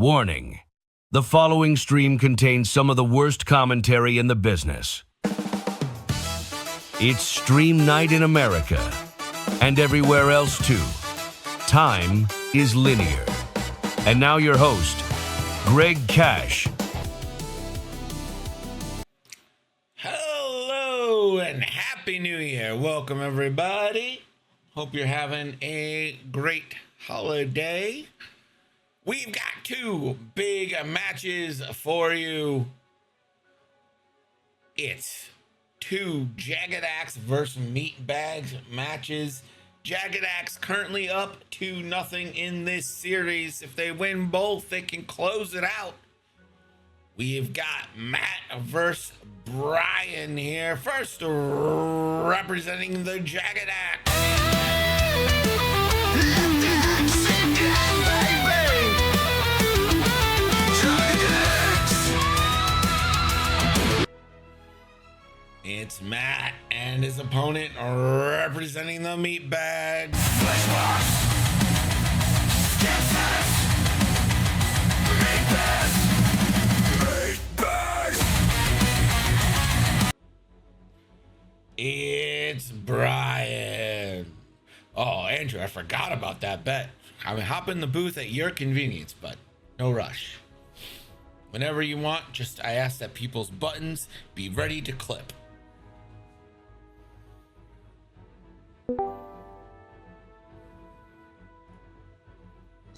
Warning. The following stream contains some of the worst commentary in the business. It's stream night in America, and everywhere else too. Time is linear. And now your host, Greg Cash. Hello and Happy New Year. Welcome everybody. Hope you're having a great holiday. We've got two big matches for you. It's two Jagged Axe versus Meatbags matches. Jagged Axe currently up 2-0 in this series. If they win both, they can close it out. We've got Matt versus Brian here. First, representing the Jagged Axe. It's Matt and his opponent representing the Meatbags. It's Brian. Oh, Andrew, I forgot about that bet. I mean, hop in the booth at your convenience, but no rush. Whenever you want, I ask that people's buttons be ready to clip.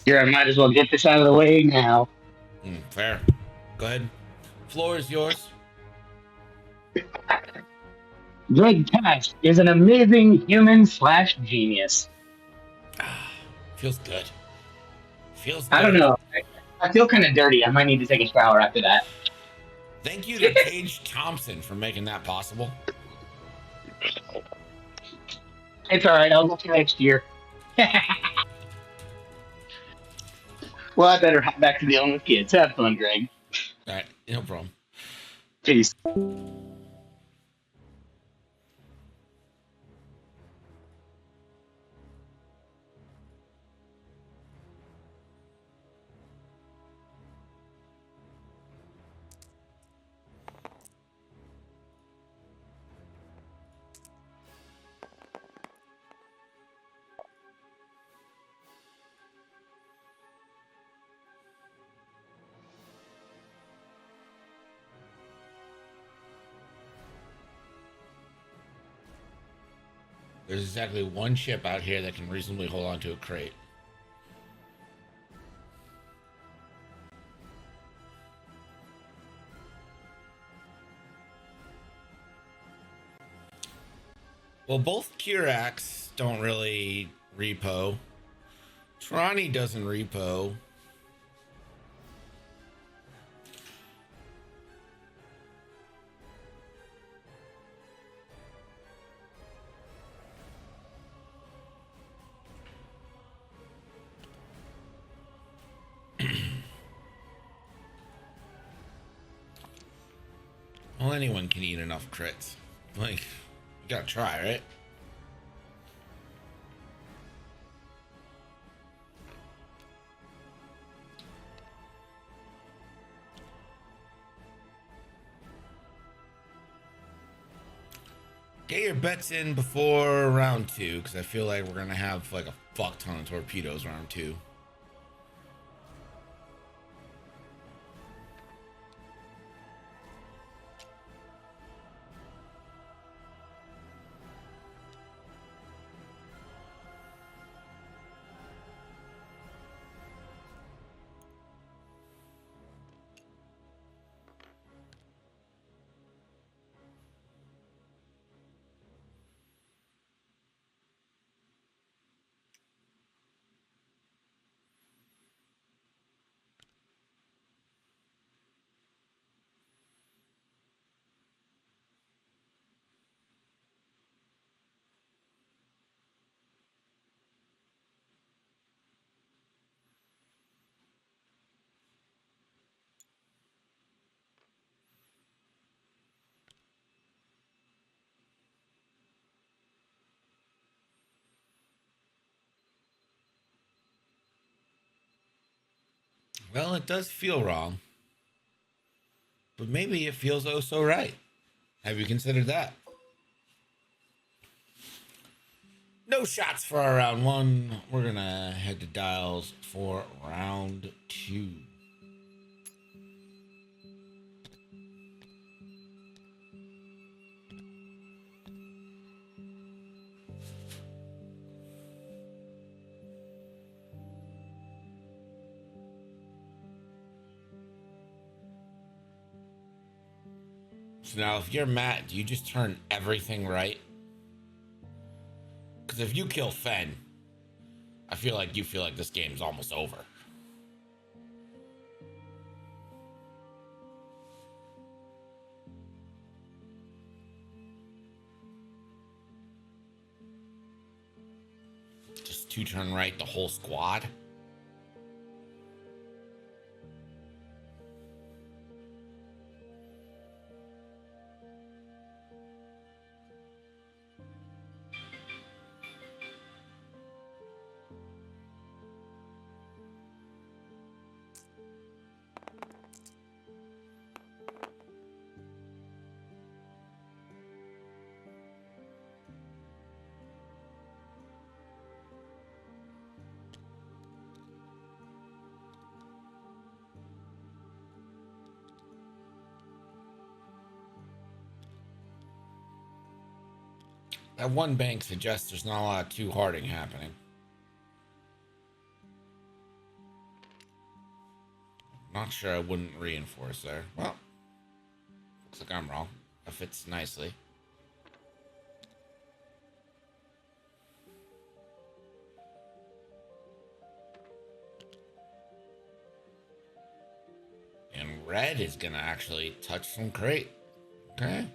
Here, I might as well get this out of the way now. Fair. Go ahead. Floor is yours. Greg Cash is an amazing human/genius. Feels good. Feels good. I don't know. I feel kind of dirty. I might need to take a shower after that. Thank you to Paige Thompson for making that possible. It's all right. I'll get you next year. Well, I better hop back to dealing with kids. Have fun, Greg. All right, no problem. Peace. There's exactly one ship out here that can reasonably hold on to a crate. Well, both Kirax don't really repo. Trani doesn't repo. Well, anyone can eat enough crits. Like, you gotta try, right? Get your bets in before round 2, because I feel like we're gonna have like a fuck ton of torpedoes round 2. Well, it does feel wrong, but maybe it feels oh so right. Have you considered that? No shots for our round one. We're gonna head to dials for round two. So now, if you're Matt, do you just turn everything right? Because if you kill Fen, I feel like you feel like this game's almost over. Just two turn right the whole squad. That one bank suggests there's not a lot of two harding happening. Not sure I wouldn't reinforce there. Well, looks like I'm wrong. That fits nicely. And red is gonna actually touch some crate. Okay.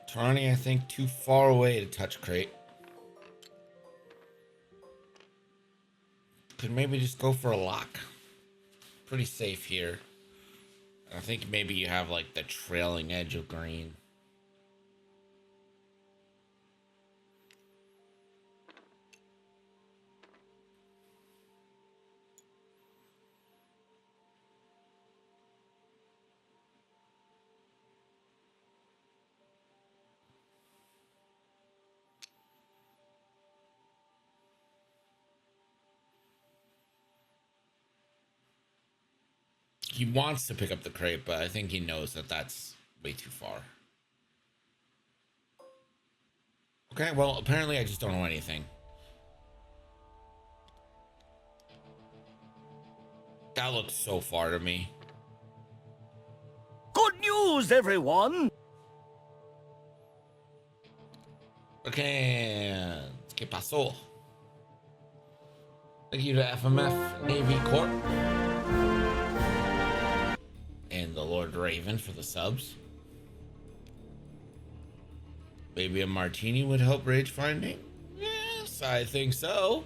Tarani, I think, too far away to touch crate. Could maybe just go for a lock. Pretty safe here. I think maybe you have like the trailing edge of green. He wants to pick up the crate, but I think he knows that that's way too far. Okay, well, apparently I just don't know anything. That looks so far to me. Good news, everyone! Okay, ¿qué pasó? Thank you to FMF Navy Corp and the Lord Raven for the subs. Maybe a martini would help rage finding? Yes, I think so.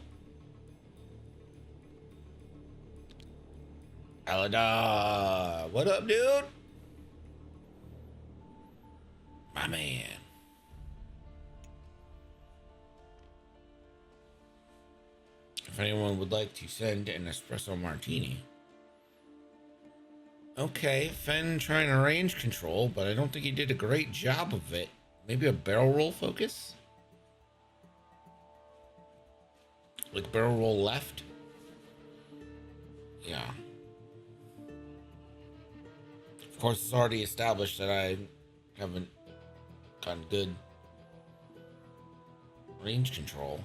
Alada, what up, dude? My man. If anyone would like to send an espresso martini. Okay, Fen trying to range control, but I don't think he did a great job of it. Maybe a barrel roll focus? Like barrel roll left? Yeah. Of course, it's already established that I haven't gotten good range control.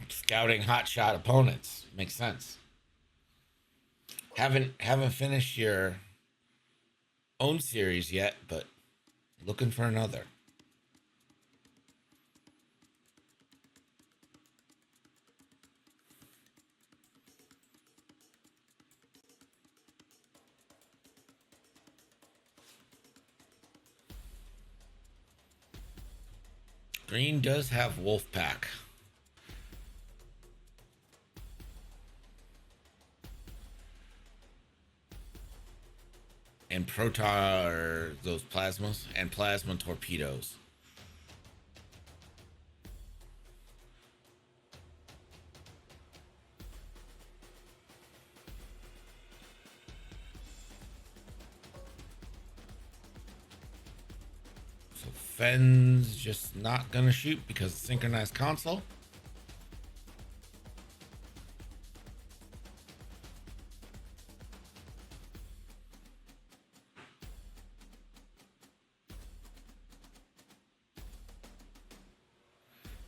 Scouting hotshot opponents makes sense. Haven't finished your own series yet, but looking for another. Green does have Wolfpack. And Protar, those plasmas, and plasma torpedoes. So Fenn's just not gonna shoot because of synchronized console.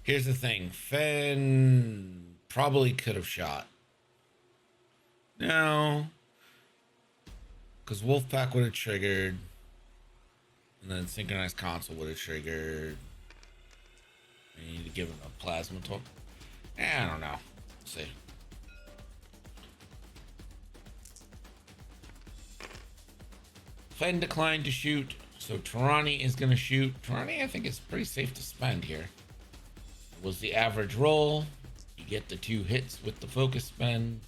Here's the thing, Fenn probably could have shot. No. Because Wolfpack would have triggered. And then synchronized console would have triggered. You need to give him a plasma torp. I don't know. Let's see. Fenn declined to shoot. So Tarani is going to shoot. Tarani, I think, is pretty safe to spend here. Was the average roll. You get the 2 hits with the focus spend.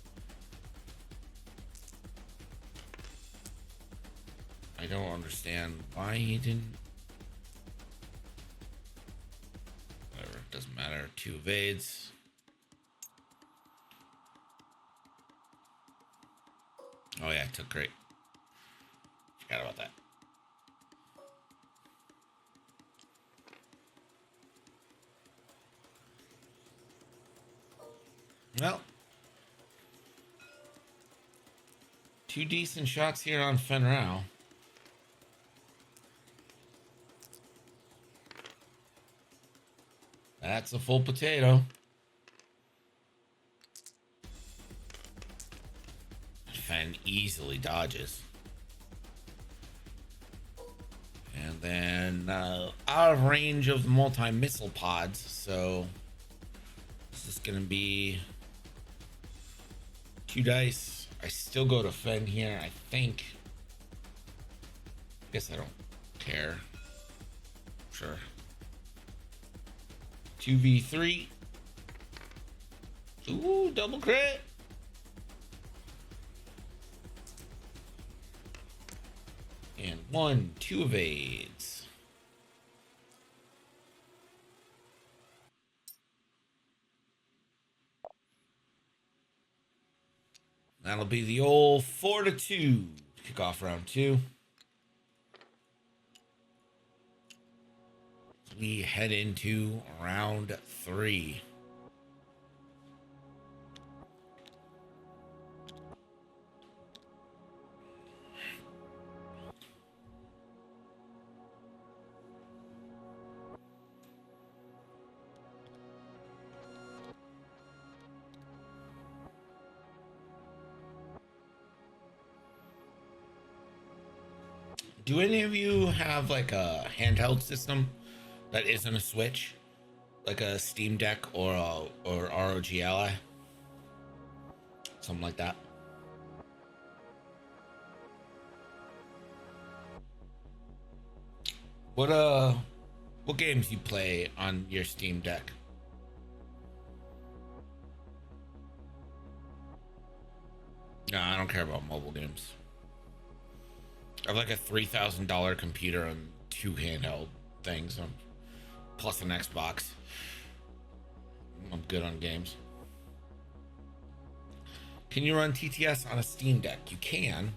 I don't understand why he didn't. Whatever, doesn't matter. 2 evades. Oh yeah, it took great. Forgot about that. Well, 2 decent shots here on Fenn Rau. That's a full potato. Fenn easily dodges. And then out of range of the multi-missile pods, so this is going to be 2 dice. I still go to Fenn here, I think. Guess I don't care. Sure. 2v3. Ooh, double crit. And 1, 2 evades. That'll be the old 4-2 kick off round 2. We head into round 3. Do any of you have like a handheld system that isn't a Switch, like a Steam Deck or ROG Ally, something like that? What games you play on your Steam Deck? No, I don't care about mobile games. I have like a $3,000 computer and 2 handheld things, plus an Xbox. I'm good on games. Can you run TTS on a Steam Deck? You can.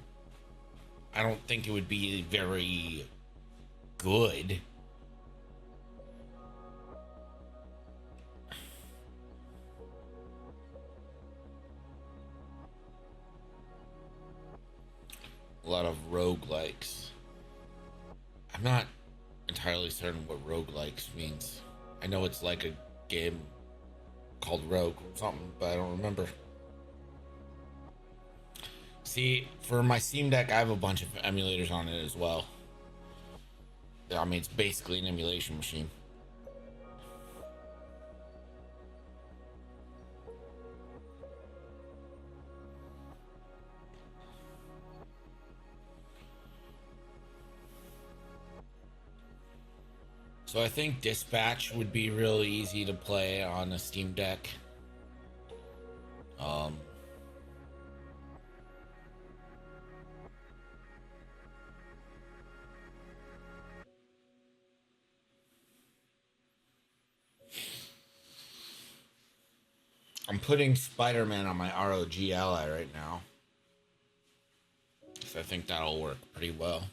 I don't think it would be very good. A lot of roguelikes. I'm not entirely certain what roguelikes means. I know it's like a game called Rogue or something, but I don't remember. See, for my Steam Deck, I have a bunch of emulators on it as well. I mean, it's basically an emulation machine. So I think Dispatch would be really easy to play on a Steam Deck. I'm putting Spider-Man on my ROG Ally right now. So I think that'll work pretty well.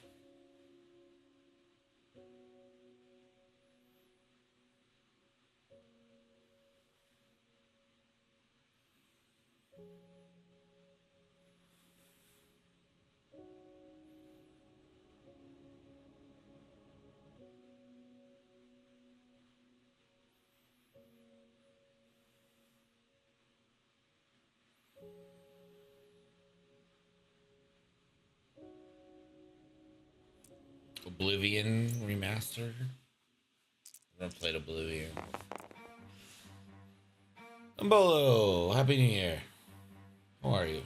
Oblivion remastered. I've never played Oblivion. Umbolo, Happy New Year. How are you?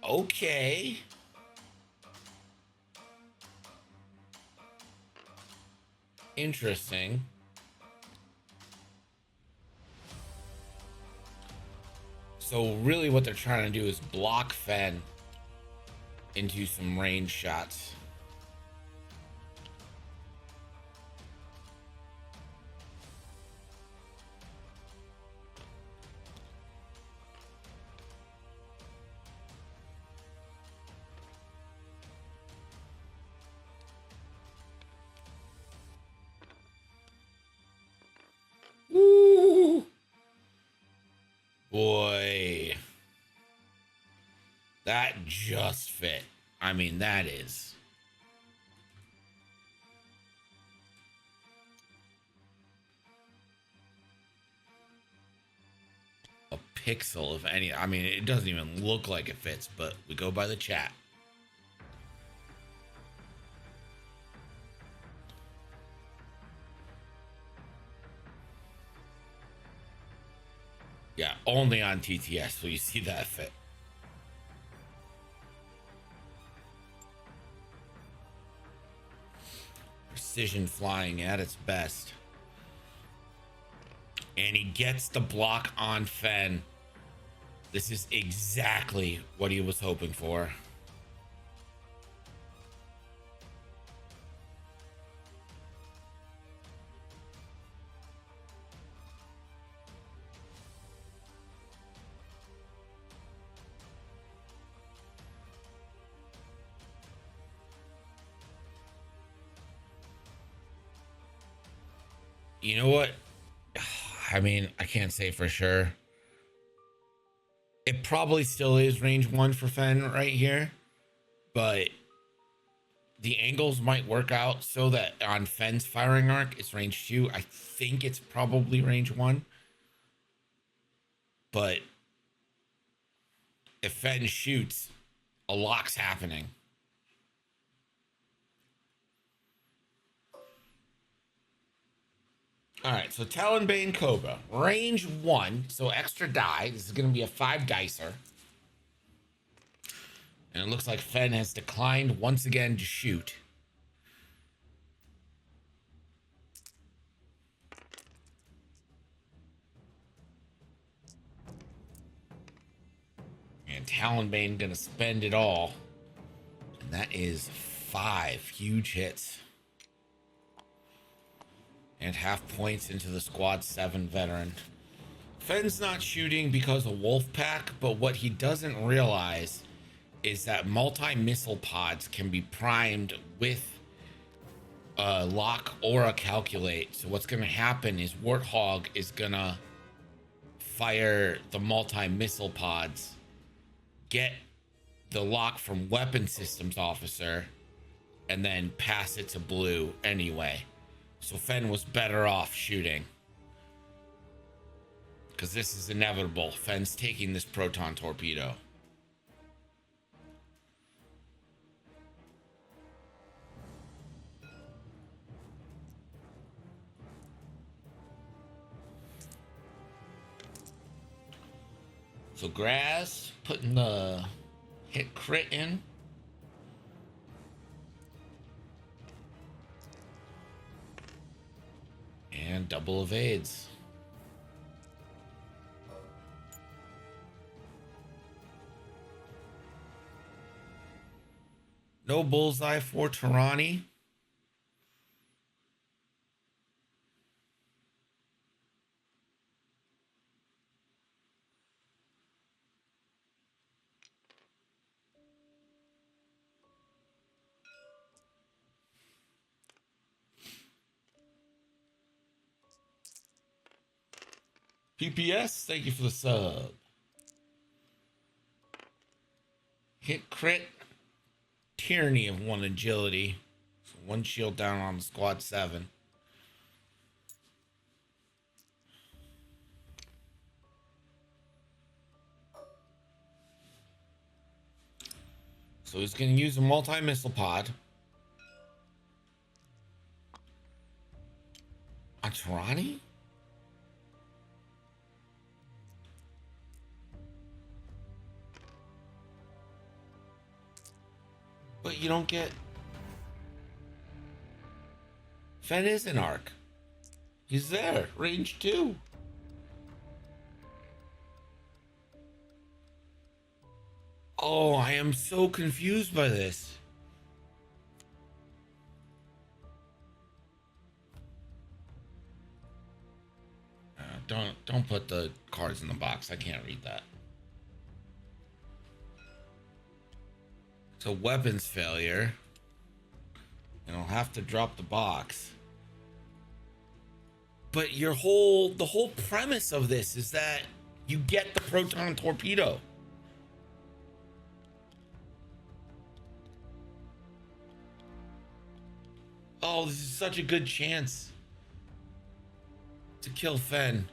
Okay. Interesting. So really what they're trying to do is block Fen into some range shots. Ooh. Boy. That just fit. I mean, that is. A pixel of any. I mean, it doesn't even look like it fits, but we go by the chat. Yeah, only on TTS will you see that fit. Precision flying at its best. And he gets the block on Fen. This is exactly what he was hoping for. You know what? I mean, I can't say for sure. It probably still is range 1 for Fen right here, but the angles might work out so that on Fen's firing arc, it's range 2. I think it's probably range 1. But if Fen shoots, a lock's happening. All right, so Talonbane Cobra, range 1, so extra die. This is going to be a 5 dicer. And it looks like Fen has declined once again to shoot. And Talonbane going to spend it all. And that is 5 huge hits. And half points into the squad 7 veteran. Fen's not shooting because of Wolfpack, but what he doesn't realize is that multi-missile pods can be primed with a lock or a calculate. So what's going to happen is Warthog is going to fire the multi-missile pods, get the lock from weapon systems officer, and then pass it to blue anyway. So Fen was better off shooting. Because this is inevitable. Fen's taking this proton torpedo. So Grass putting the hit crit in. And double evades. No bullseye for Tarani. PPS, thank you for the sub. Hit crit. Tyranny of 1 agility. So 1 shield down on squad 7. So he's going to use a multi-missile pod. On Tarani? But you don't get... Fen is an arc. He's there. Range 2. Oh, I am so confused by this. Don't put the cards in the box. I can't read that. It's a weapons failure. And I'll have to drop the box. But the whole premise of this is that you get the proton torpedo. Oh, this is such a good chance to kill Fen.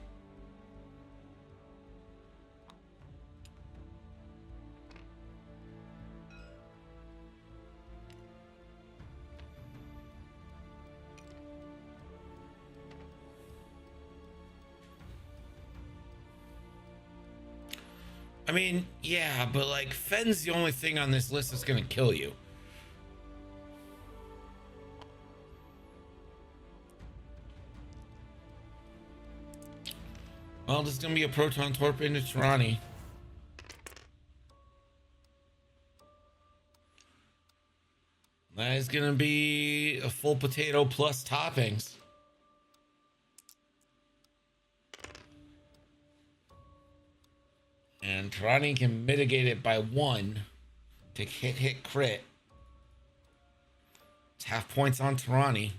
I mean, yeah, but like Fen's the only thing on this list that's gonna kill you. Well, there's gonna be a proton torp into Tarani. That is gonna be a full potato plus toppings. And Tarani can mitigate it by 1 to hit crit. It's half points on Tarani.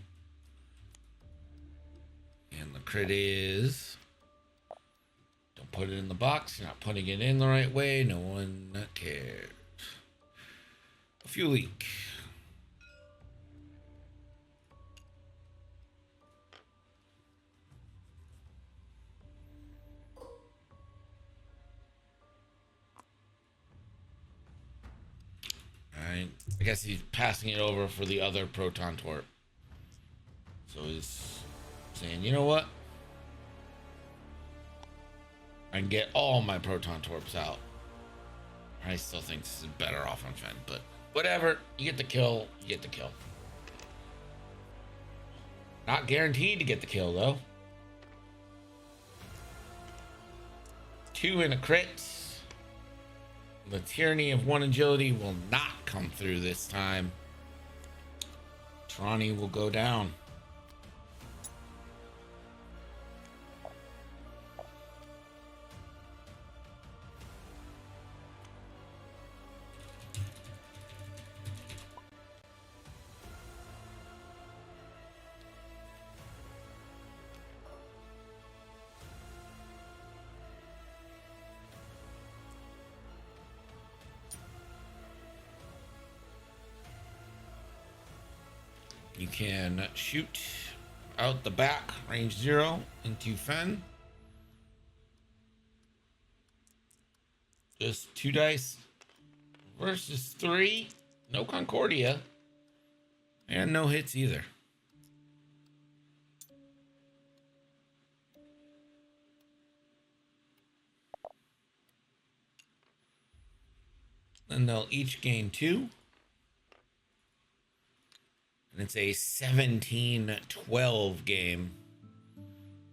And the crit is... Don't put it in the box. You're not putting it in the right way. No one cares. A few leak. I guess he's passing it over for the other proton torp. So he's saying, you know what? I can get all my proton torps out. I still think this is better off on Fen, but whatever. You get the kill, you get the kill. Not guaranteed to get the kill, though. 2 in a crit. The tyranny of 1 agility will not come through this time. Tarani will go down. You can shoot out the back, range 0, into Fen. Just 2 dice versus 3. No Concordia. And no hits either. Then they'll each gain 2. And it's a 17-12 game.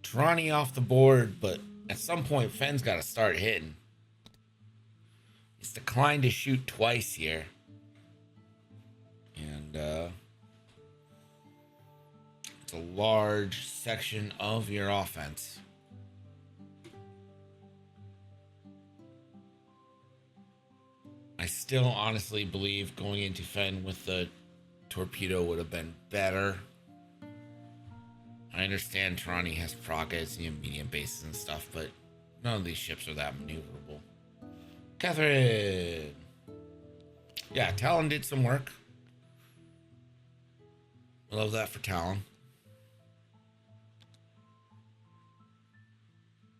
Tarani off the board, but at some point, Fenn's got to start hitting. He's declined to shoot twice here. And it's a large section of your offense. I still honestly believe going into Fenn with the torpedo would have been better. I understand Tarani has prockets and medium bases and stuff, but none of these ships are that maneuverable. Catherine! Yeah, Talon did some work. I love that for Talon.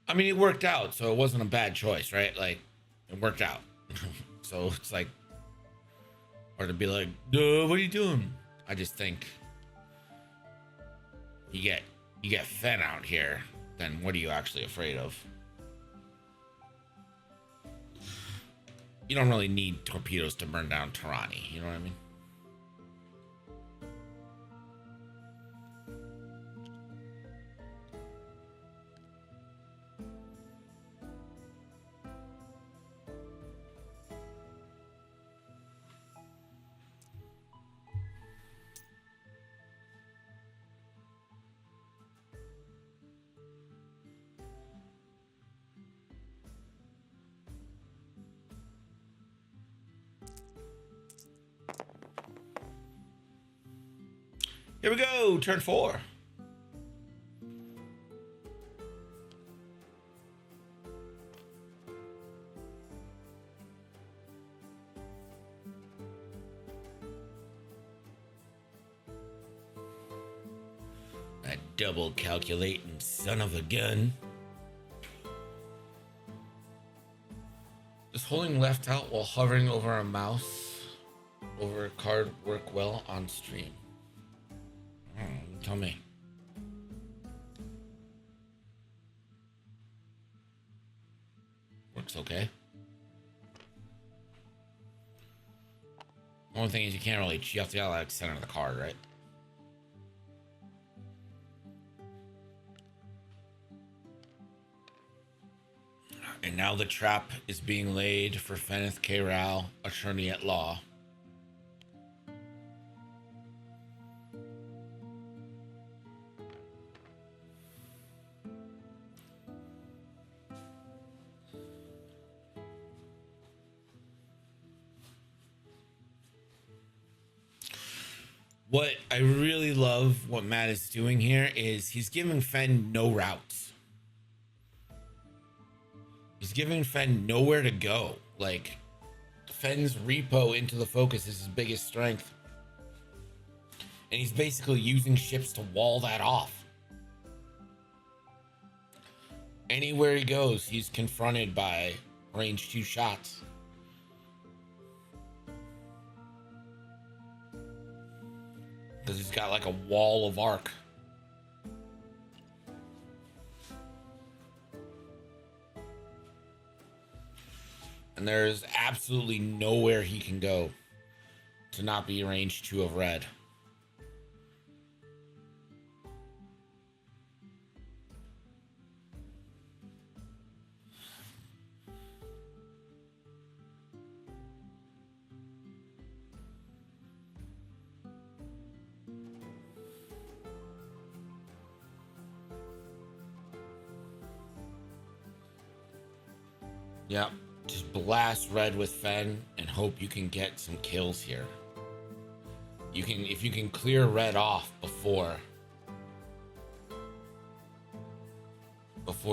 I mean, it worked out, so it wasn't a bad choice, right? Like, it worked out. So it's like, or to be like, duh, what are you doing? I just think you get Fenn out here, then what are you actually afraid of? You don't really need torpedoes to burn down Tarani, you know what I mean? Here we go, turn 4. That double calculating son of a gun. Does holding left out while hovering over a mouse over a card work well on stream? Tell me. Works okay. Only thing is you can't really, you have to get like center of the card, right? And now the trap is being laid for Feneth K. Rao, attorney at law. What I really love what Matt is doing here is he's giving Fenn no routes. He's giving Fenn nowhere to go. Like, Fenn's repo into the focus is his biggest strength. And he's basically using ships to wall that off. Anywhere he goes, he's confronted by range 2 shots. Because he's got like a wall of arc. And there's absolutely nowhere he can go to not be range 2 of red. Yep. Just blast red with Fenn and hope you can get some kills here. You can, if you can clear red off before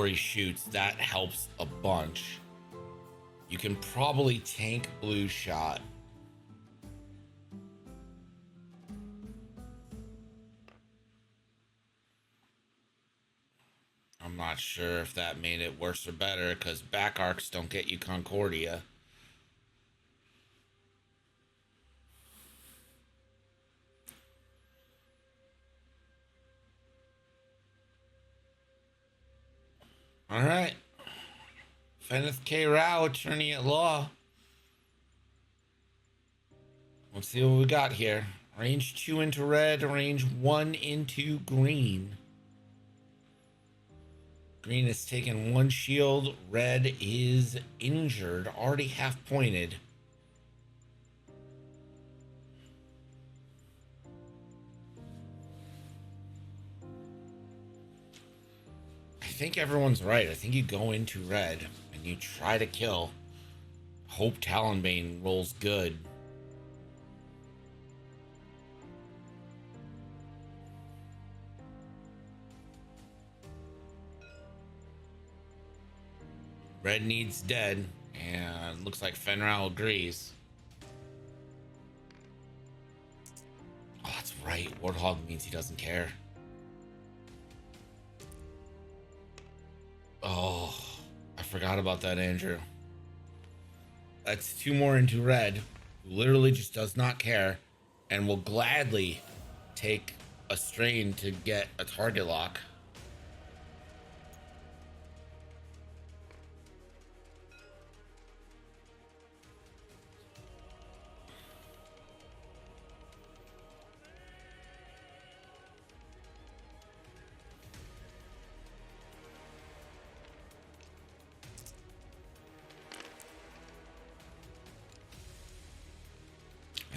he shoots, that helps a bunch. You can probably tank blue shot. I'm not sure if that made it worse or better, because back arcs don't get you Concordia. All right. Feneth K. Rao, attorney at law. Let's see what we got here. Range 2 into red, range 1 into green. Green has taken 1 shield. Red is injured, already half pointed. I think everyone's right. I think you go into red and you try to kill. Hope Talonbane rolls good. Red needs dead, and looks like Fenral agrees. Oh, that's right. Warthog means he doesn't care. Oh, I forgot about that, Andrew. That's 2 more into red, who literally just does not care and will gladly take a strain to get a target lock.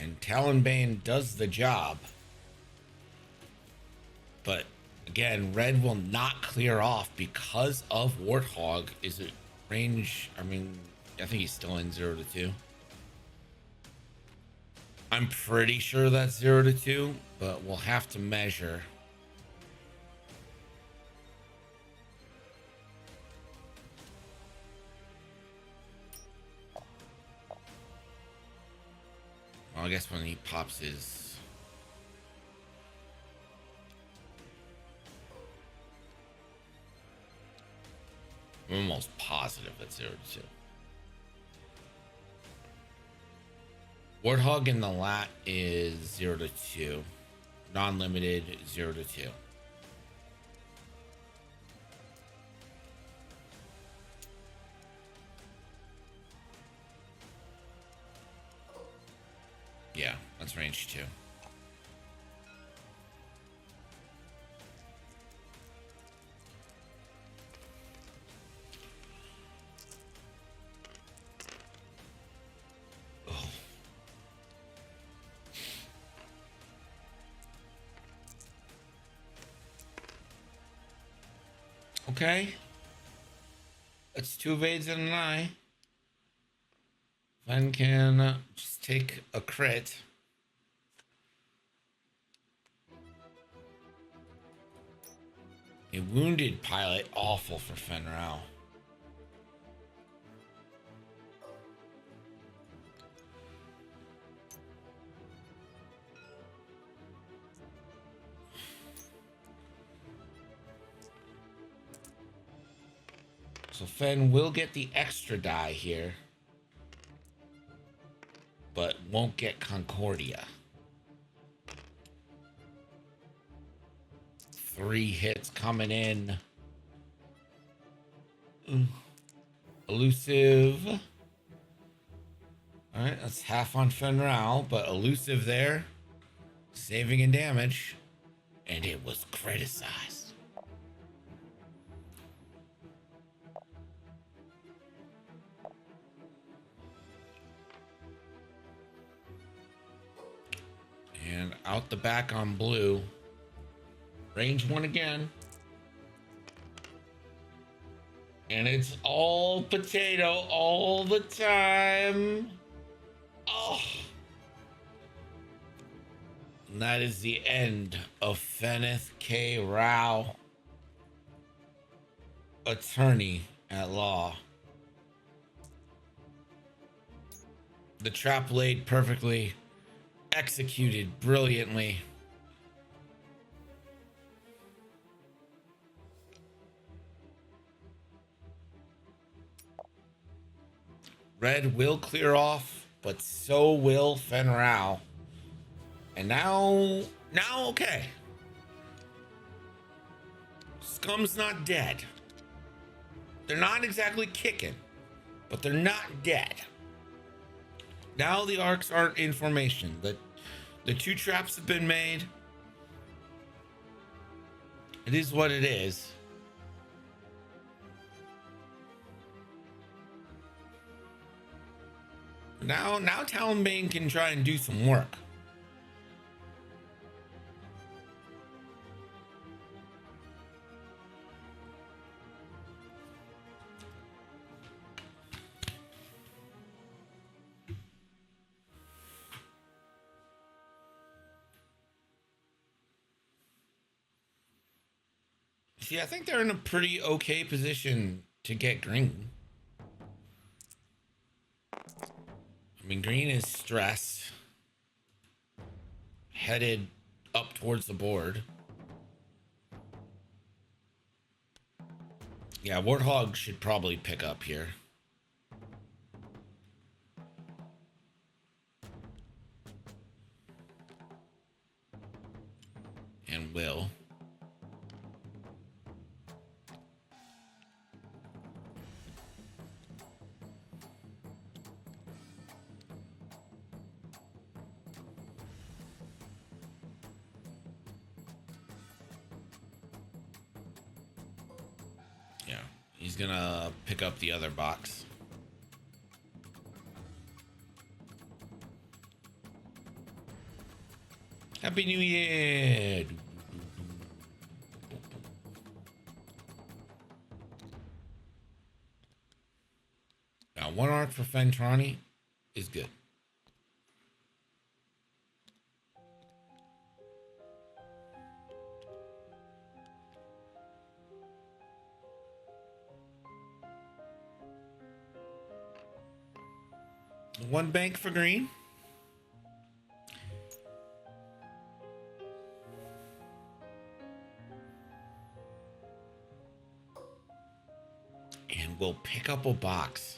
And Talonbane does the job. But again, red will not clear off because of Warthog. Is it range? I mean, I think he's still in 0 to 2. I'm pretty sure that's 0 to 2, but we'll have to measure. Well, I guess when he pops his... I'm almost positive that's 0 to 2. Warthog in the lat is 0 to 2. Non-limited 0 to 2. Yeah, that's range 2. Okay. That's 2 evades and an eye. Fen can just take a crit. A wounded pilot, awful for Fenral. So Fen will get the extra die here, but won't get Concordia. 3 hits coming in. Elusive. All right, that's half on Fenral, but elusive there. Saving and damage. And it was criticized. And out the back on blue. Range 1 again. And it's all potato all the time. Oh. And that is the end of Feneth K. Rao, attorney at law. The trap laid perfectly, executed brilliantly. Red will clear off, but so will Fenral. And now okay. Scum's not dead. They're not exactly kicking, but they're not dead. Now the arcs aren't in formation. The two traps have been made. It is what it is. Now Talonbane can try and do some work. See, I think they're in a pretty okay position to get green. I mean, green is stressed, headed up towards the board. Yeah, Warthog should probably pick up here. And will. Yeah, he's gonna pick up the other box. Happy New Year! Now, one arc for Fentrani is good. One bank for green. And we'll pick up a box.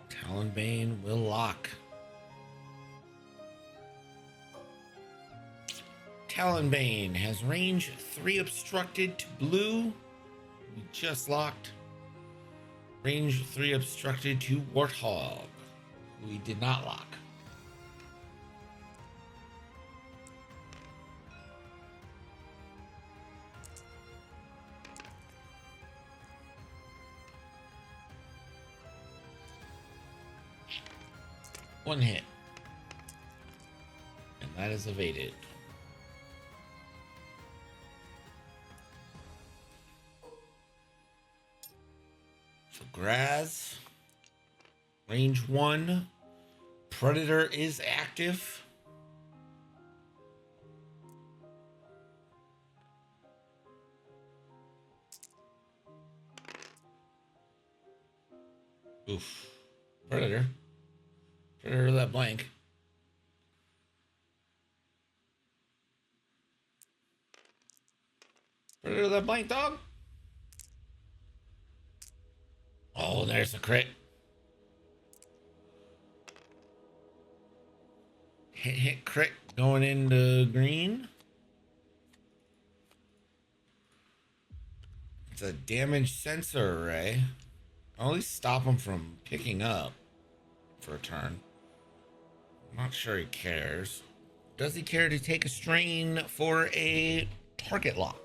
Talonbane will lock. Talonbane has range 3 obstructed to blue. We just locked. Range 3 obstructed to Warthog. We did not lock. One hit. And that is evaded. So Graz. Range 1. Predator is active. Oof. Predator. Predator that blank. Predator that blank, dog. Oh, there's a crit. Hit crit going into green. It's a damage sensor array. I'll at least stop him from picking up for a turn. I'm not sure he cares. Does he care to take a strain for a target lock?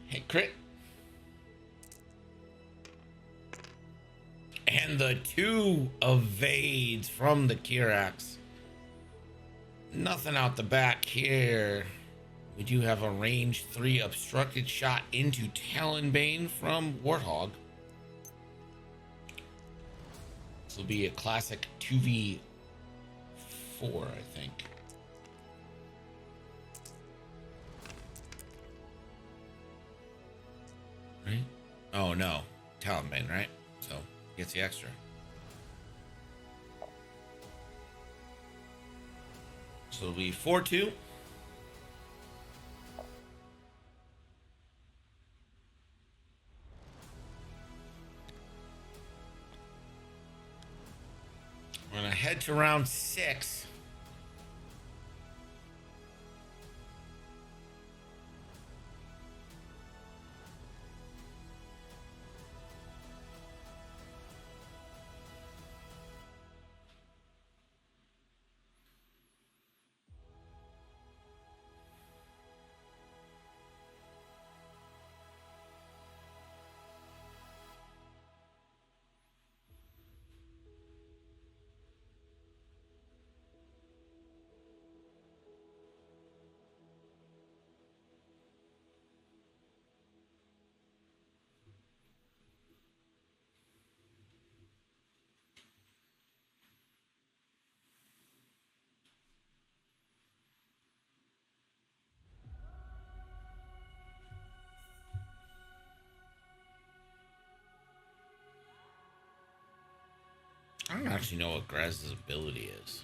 Hit crit. And the 2 evades from the Kirax. Nothing out the back here. We do have a range 3 obstructed shot into Talonbane from Warthog. This will be a classic 2v4, I think. Right? Oh no, Talonbane, right? So gets the extra. So it'll be 4-2. We're gonna head to round 6. I don't actually know what Graz's ability is.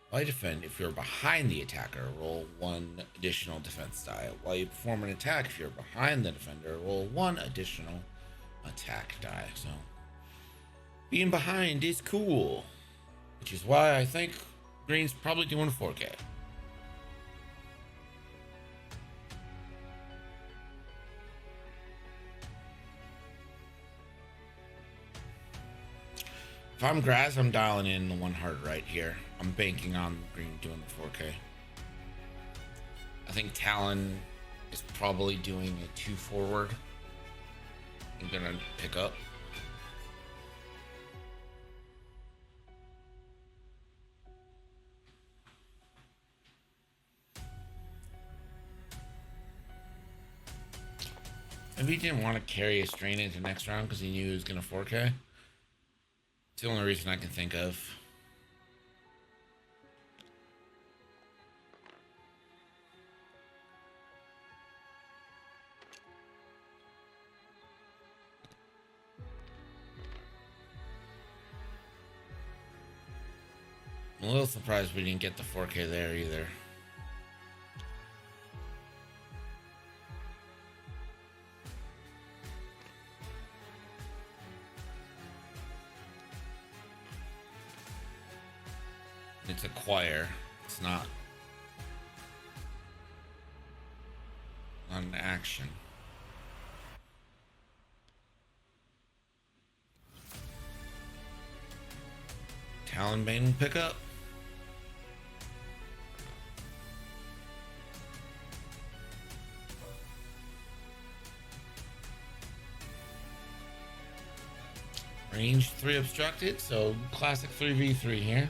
While you defend, if you're behind the attacker, roll 1 additional defense die. While you perform an attack, if you're behind the defender, roll 1 additional attack die. So, being behind is cool. Which is why I think Green's probably doing 4K. If I'm Graz, I'm dialing in the 1 hard right here. I'm banking on Green doing the 4K. I think Talon is probably doing a 2 forward. I'm gonna pick up. Maybe he didn't want to carry a strain into next round because he knew he was gonna 4K. It's the only reason I can think of. I'm a little surprised we didn't get the 4K there either. It's a choir. It's not an action. Talonbane will pick up. Range 3 obstructed, so classic 3v3 here.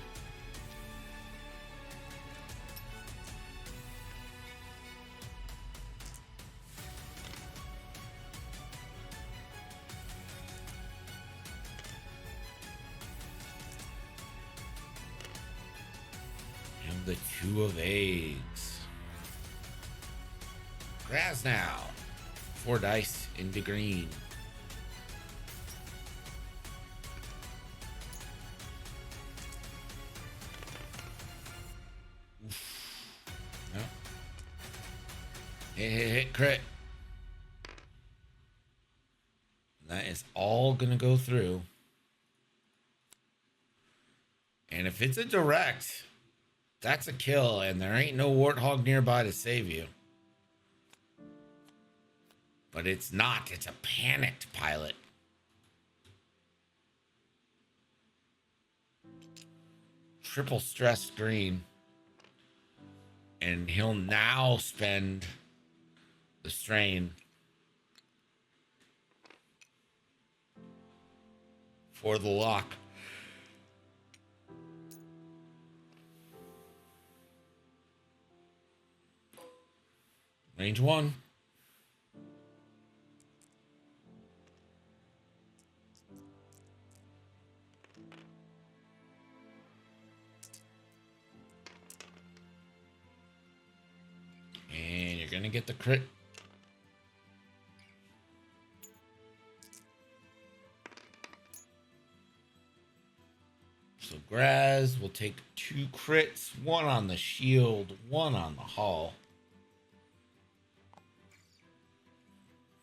And the 2 of AIDS. Graz now. 4 dice into green. Hit, crit. That is all gonna go through. And if it's a direct, that's a kill, and there ain't no Warthog nearby to save you. But it's not, it's a panicked pilot. Triple stress green. And he'll now spend the strain for the lock. Range 1. And you're going to get the crit. So Graz will take 2 crits, 1 on the shield, 1 on the hull.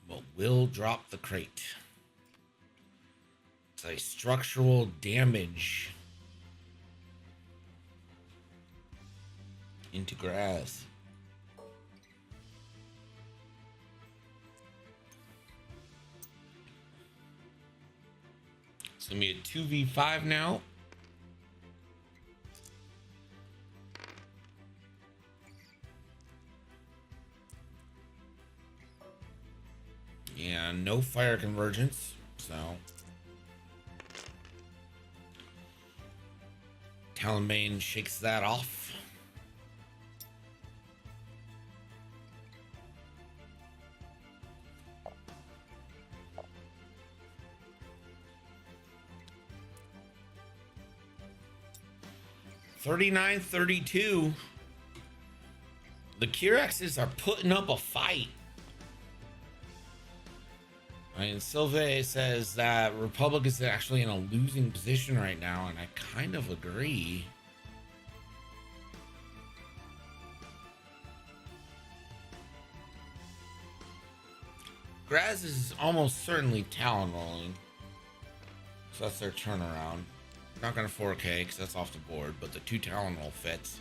But will drop the crate. It's a structural damage into Graz. It's going to be a 2v5 now. Yeah, no fire convergence, so Talonbane shakes that off. $39-32. The Kirexes are putting up a fight. I mean, Sylvain says that Republic is actually in a losing position right now, and I kind of agree. Graz is almost certainly Talon rolling, so that's their turnaround. Not going to 4K because that's off the board, but the 2 Talon roll fits.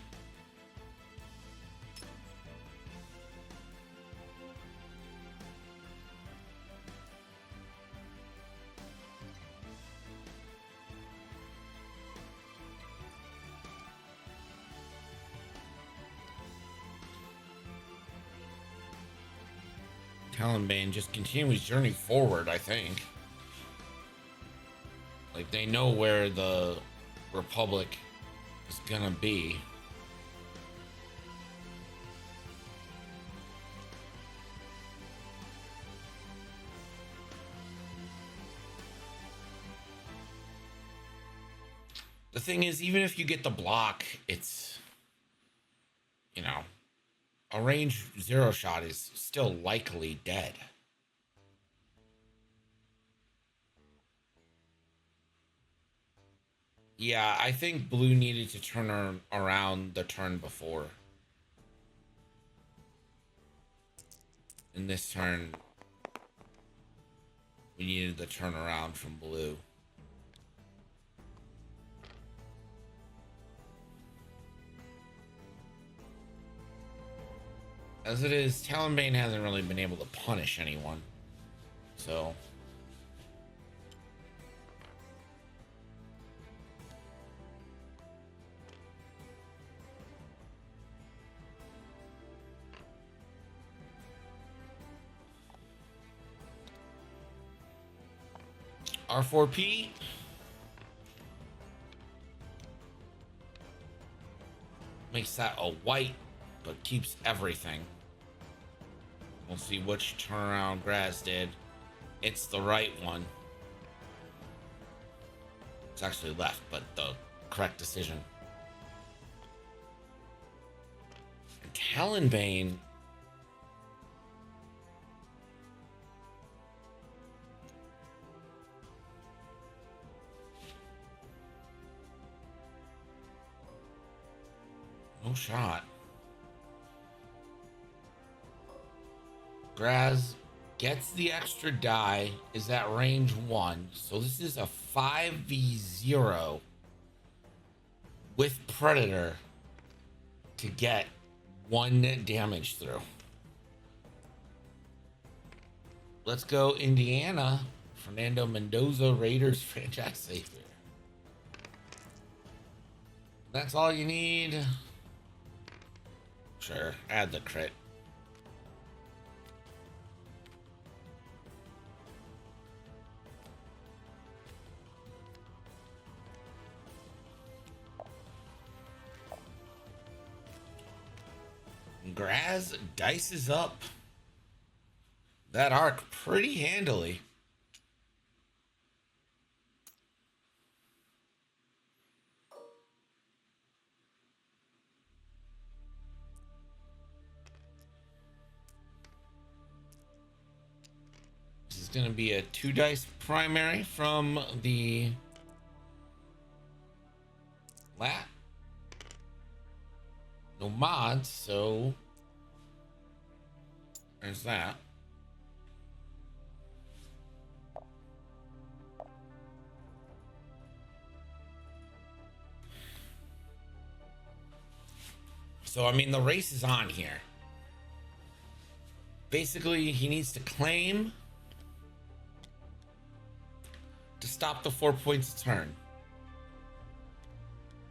Talonbane just continues journey forward, I think. Like, they know where the Republic is gonna be. The thing is, even if you get the block, it's, you know, a range 0 shot is still likely dead. Yeah, I think blue needed to turn around the turn before. In this turn, we needed the turnaround from blue. As it is, Talonbane hasn't really been able to punish anyone. So R4P makes that a white, but keeps everything. We'll see which turnaround Graz did. It's the right one. It's actually left, but the correct decision. And Talonbane, no shot. Graz gets the extra die, is at range 1. So this is a 5v0 with Predator to get 1 damage through. Let's go Indiana. Fernando Mendoza, Raiders franchise savior. That's all you need. Sure, add the crit. Graz dices up that arc pretty handily. This is going to be a 2 dice primary from the lat. No mods, so there's that. So, I mean, the race is on here. Basically, he needs to claim to stop the 4 points a turn.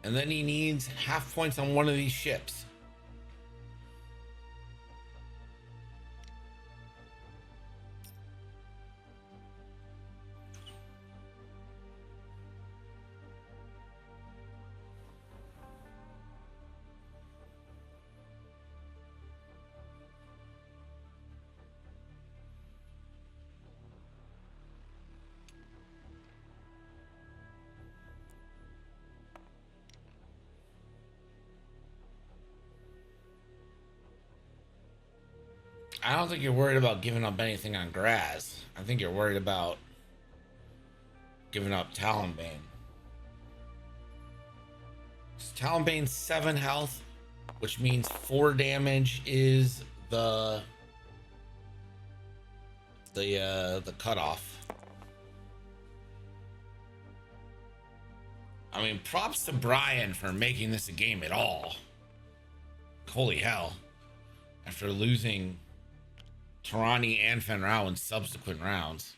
And then he needs half points on one of these ships. I don't think you're worried about giving up anything on Graz. I think you're worried about giving up Talonbane. Talonbane's 7 health, which means 4 damage is the cutoff. I mean, props to Brian for making this a game at all. Holy hell. After losing Tarani and Fenrau in subsequent rounds.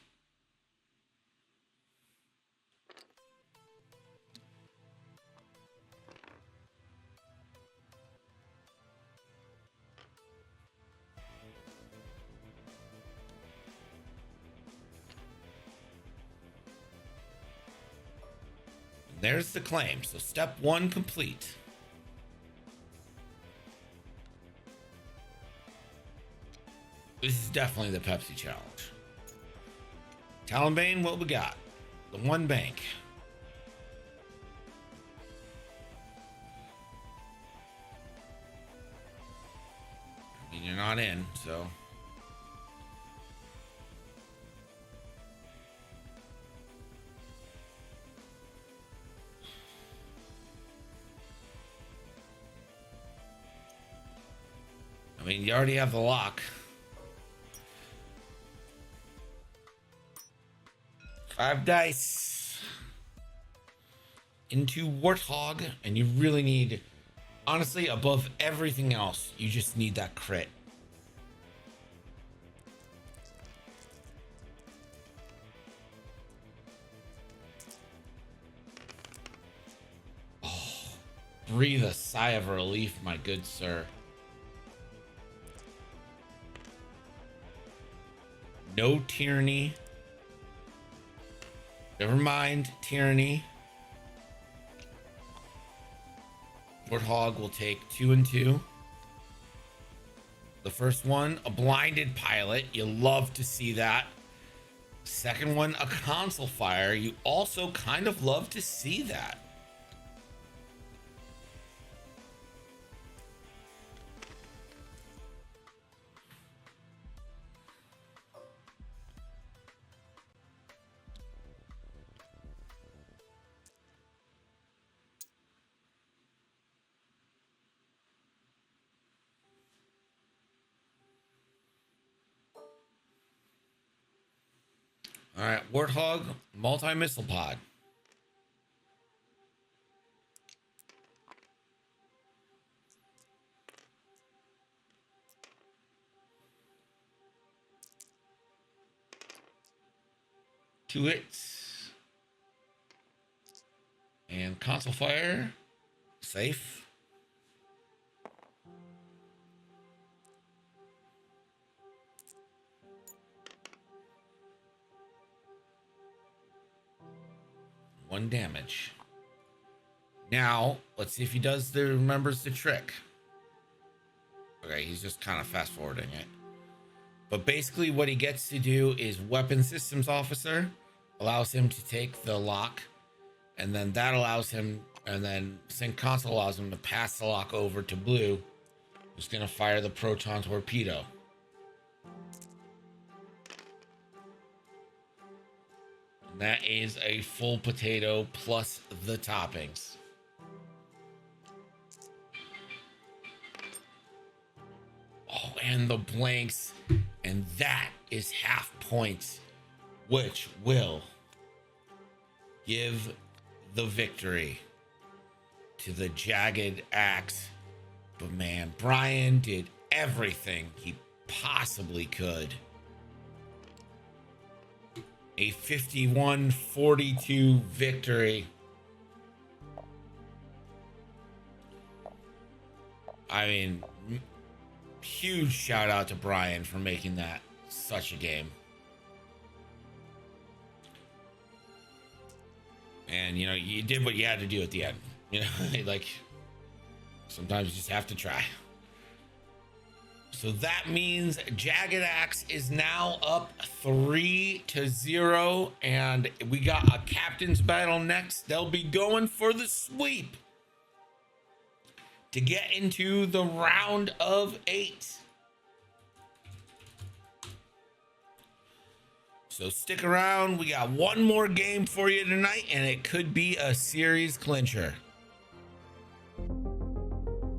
There's the claim. So step 1 complete. This is definitely the Pepsi challenge. Talonbane, what we got? The 1 bank. I mean, you're not in, so. I mean, you already have the lock. 5 dice into Warthog, and you really need, honestly, above everything else, you just need that crit. Oh, breathe a sigh of relief, my good sir. No tyranny. Never mind tyranny. Warthog will take 2 and 2. The first one, a blinded pilot. You love to see that. Second one, a console fire. You also kind of love to see that. All right, Warthog, multi-missile pod. Two hits. And console fire. Safe. One damage. Now, let's see if he remembers the trick. Okay, he's just kind of fast forwarding it. But basically what he gets to do is weapon systems officer allows him to take the lock, and then that allows him, and then sync console allows him to pass the lock over to Blue, who's going to fire the proton torpedo. And that is a full potato plus the toppings. Oh, and the blanks. And that is half points, which will give the victory to the Jagged Axe. But man, Brian did everything he possibly could. A 51-42 victory. I mean, huge shout out to Brian for making that such a game. And you know, you did what you had to do at the end. You know, like sometimes you just have to try. So that means Jagged Axe is now up 3-0, and we got a captain's battle next. They'll be going for the sweep to get into the round of 8. So stick around. We got one more game for you tonight, and it could be a series clincher.